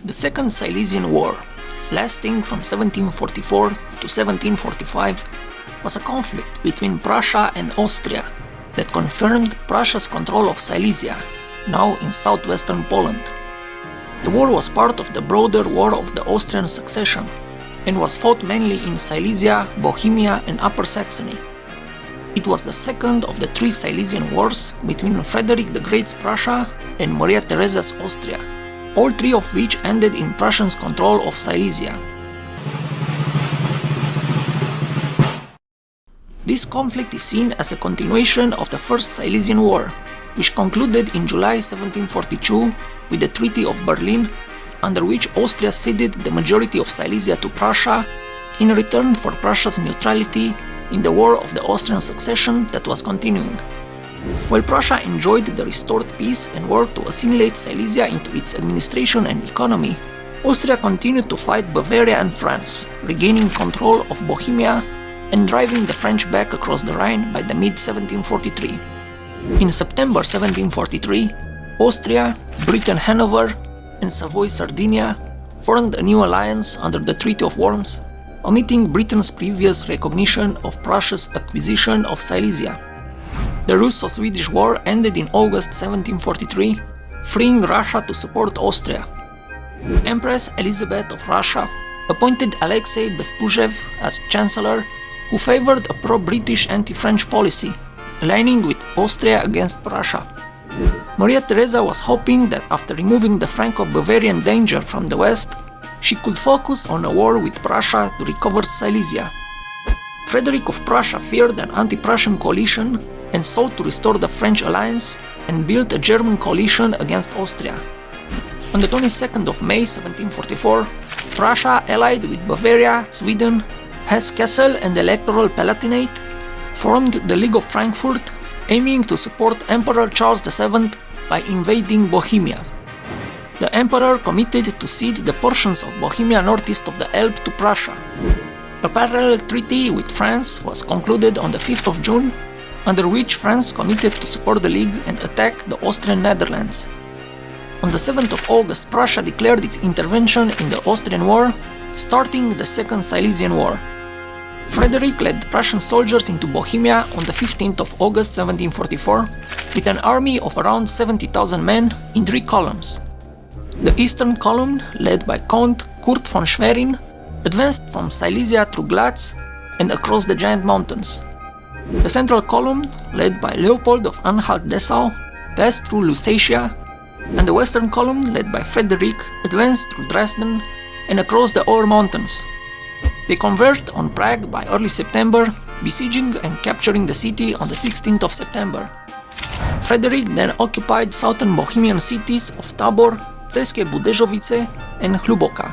The Second Silesian War, lasting from 1744 to 1745, was a conflict between Prussia and Austria that confirmed Prussia's control of Silesia, now in southwestern Poland. The war was part of the broader War of the Austrian Succession and was fought mainly in Silesia, Bohemia, and Upper Saxony. It was the second of the three Silesian Wars between Frederick the Great's Prussia and Maria Theresa's Austria, all three of which ended in Prussia's control of Silesia. This conflict is seen as a continuation of the First Silesian War, which concluded in July 1742 with the Treaty of Berlin, under which Austria ceded the majority of Silesia to Prussia in return for Prussia's neutrality in the War of the Austrian Succession that was continuing. While Prussia enjoyed the restored peace and worked to assimilate Silesia into its administration and economy, Austria continued to fight Bavaria and France, regaining control of Bohemia and driving the French back across the Rhine by the mid-1743. In September 1743, Austria, Britain-Hanover, and Savoy-Sardinia formed a new alliance under the Treaty of Worms, omitting Britain's previous recognition of Prussia's acquisition of Silesia. The Russo-Swedish War ended in August 1743, freeing Russia to support Austria. Empress Elizabeth of Russia appointed Alexei Bestuzhev as Chancellor, who favored a pro-British anti-French policy, aligning with Austria against Prussia. Maria Theresa was hoping that after removing the Franco-Bavarian danger from the west, she could focus on a war with Prussia to recover Silesia. Frederick of Prussia feared an anti-Prussian coalition and sought to restore the French alliance and build a German coalition against Austria. On the 22nd of May 1744, Prussia, allied with Bavaria, Sweden, Hesse-Kassel and the Electoral Palatinate, formed the League of Frankfurt, aiming to support Emperor Charles VII by invading Bohemia. The Emperor committed to cede the portions of Bohemia northeast of the Elbe to Prussia. A parallel treaty with France was concluded on the 5th of June, under which France committed to support the League and attack the Austrian Netherlands. On the 7th of August, Prussia declared its intervention in the Austrian War, starting the Second Silesian War. Frederick led Prussian soldiers into Bohemia on the 15th of August 1744 with an army of around 70,000 men in three columns. The eastern column, led by Count Kurt von Schwerin, advanced from Silesia through Glatz and across the Giant Mountains. The central column, led by Leopold of Anhalt-Dessau, passed through Lusatia, and the western column, led by Frederick, advanced through Dresden and across the Our Mountains. They converged on Prague by early September, besieging and capturing the city on the 16th of September. Frederick then occupied southern Bohemian cities of Tabor, Ceskie Budejovice, and Hluboka.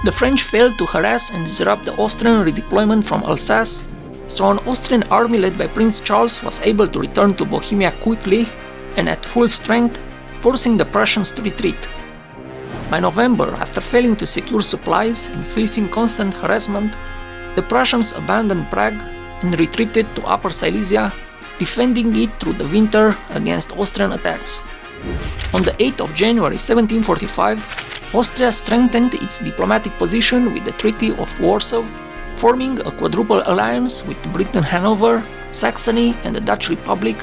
The French failed to harass and disrupt the Austrian redeployment from Alsace, so an Austrian army led by Prince Charles was able to return to Bohemia quickly and at full strength, forcing the Prussians to retreat. By November, after failing to secure supplies and facing constant harassment, the Prussians abandoned Prague and retreated to Upper Silesia, defending it through the winter against Austrian attacks. On the 8th of January 1745, Austria strengthened its diplomatic position with the Treaty of Warsaw, forming a quadruple alliance with Britain-Hanover, Saxony and the Dutch Republic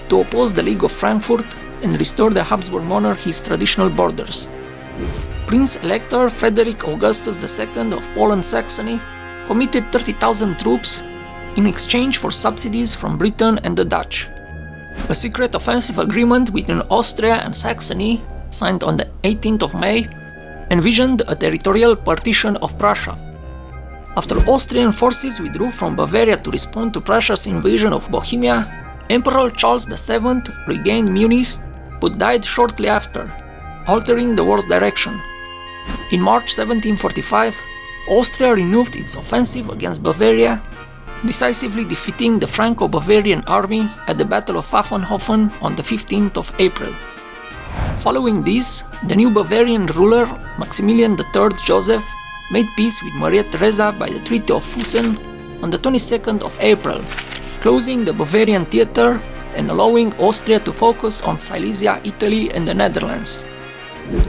to oppose the League of Frankfurt and restore the Habsburg monarchy's traditional borders. Prince-Elector Frederick Augustus II of Poland-Saxony committed 30,000 troops in exchange for subsidies from Britain and the Dutch. A secret offensive agreement between Austria and Saxony, signed on the 18th of May, envisioned a territorial partition of Prussia. After Austrian forces withdrew from Bavaria to respond to Prussia's invasion of Bohemia, Emperor Charles VII regained Munich but died shortly after, altering the war's direction. In March 1745, Austria renewed its offensive against Bavaria, decisively defeating the Franco-Bavarian army at the Battle of Pfaffenhofen on the 15th of April. Following this, the new Bavarian ruler, Maximilian III Joseph, made peace with Maria Theresa by the Treaty of Fussen on the 22nd of April, closing the Bavarian theater and allowing Austria to focus on Silesia, Italy and the Netherlands.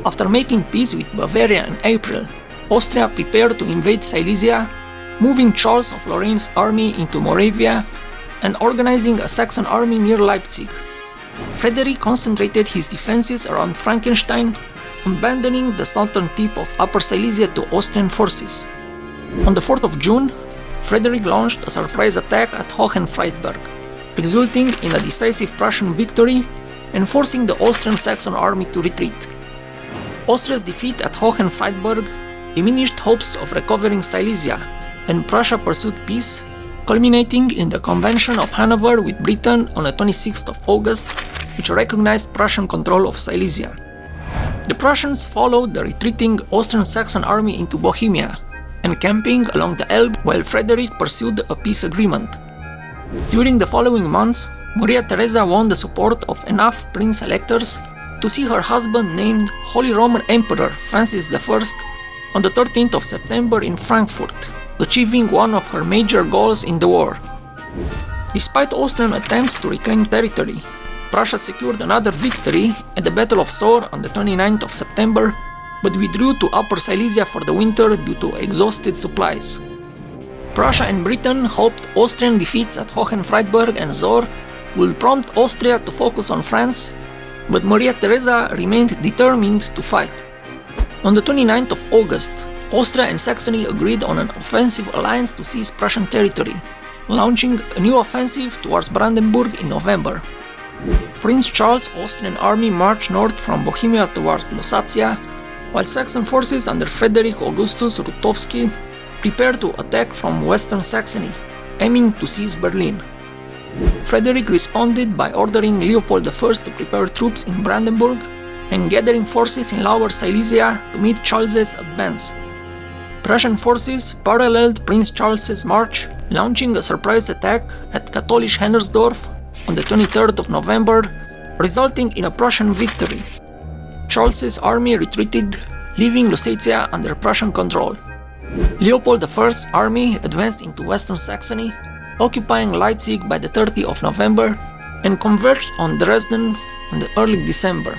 After making peace with Bavaria in April, Austria prepared to invade Silesia, moving Charles of Lorraine's army into Moravia and organizing a Saxon army near Leipzig. Frederick concentrated his defenses around Frankenstein, abandoning the southern tip of Upper Silesia to Austrian forces. On the 4th of June, Frederick launched a surprise attack at Hohenfriedberg, resulting in a decisive Prussian victory and forcing the Austrian Saxon army to retreat. Austria's defeat at Hohenfriedberg diminished hopes of recovering Silesia, and Prussia pursued peace, culminating in the Convention of Hanover with Britain on the 26th of August, which recognized Prussian control of Silesia. The Prussians followed the retreating Austrian Saxon army into Bohemia, encamping along the Elbe while Frederick pursued a peace agreement. During the following months, Maria Theresa won the support of enough prince-electors to see her husband named Holy Roman Emperor Francis I on the 13th of September in Frankfurt, achieving one of her major goals in the war. Despite Austrian attempts to reclaim territory, Prussia secured another victory at the Battle of Sohr on the 29th of September, but withdrew to Upper Silesia for the winter due to exhausted supplies. Prussia and Britain hoped Austrian defeats at Hohenfriedberg and Sohr would prompt Austria to focus on France, but Maria Theresa remained determined to fight. On the 29th of August, Austria and Saxony agreed on an offensive alliance to seize Prussian territory, launching a new offensive towards Brandenburg in November. Prince Charles' Austrian army marched north from Bohemia towards Lusatia, while Saxon forces under Frederick Augustus Rutowski prepared to attack from western Saxony, aiming to seize Berlin. Frederick responded by ordering Leopold I to prepare troops in Brandenburg and gathering forces in Lower Silesia to meet Charles's advance. Prussian forces paralleled Prince Charles's march, launching a surprise attack at Katholisch-Hennersdorf on the 23rd of November, resulting in a Prussian victory. Charles's army retreated, leaving Lusatia under Prussian control. Leopold I's army advanced into western Saxony, occupying Leipzig by the 30th of November, and converged on Dresden on the early December.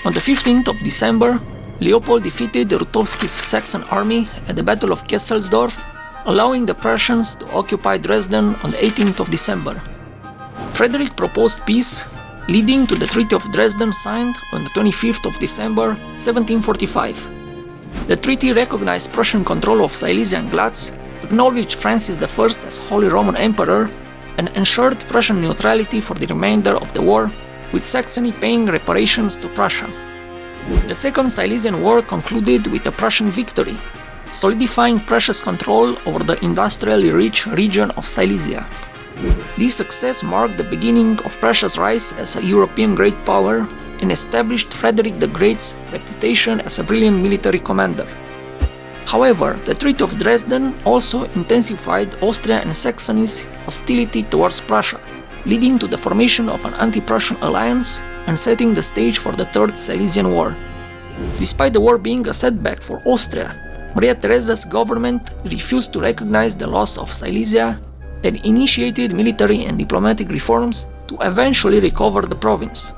On the 15th of December, Leopold defeated Rutowski's Saxon army at the Battle of Kesselsdorf, allowing the Prussians to occupy Dresden on the 18th of December. Frederick proposed peace, leading to the Treaty of Dresden signed on the 25th of December 1745. The treaty recognized Prussian control of Silesia and Glatz, acknowledged Francis I as Holy Roman Emperor, and ensured Prussian neutrality for the remainder of the war, with Saxony paying reparations to Prussia. The Second Silesian War concluded with a Prussian victory, solidifying Prussia's control over the industrially rich region of Silesia. This success marked the beginning of Prussia's rise as a European great power and established Frederick the Great's reputation as a brilliant military commander. However, the Treaty of Dresden also intensified Austria and Saxony's hostility towards Prussia, leading to the formation of an anti-Prussian alliance and setting the stage for the Third Silesian War. Despite the war being a setback for Austria, Maria Theresa's government refused to recognize the loss of Silesia and initiated military and diplomatic reforms to eventually recover the province.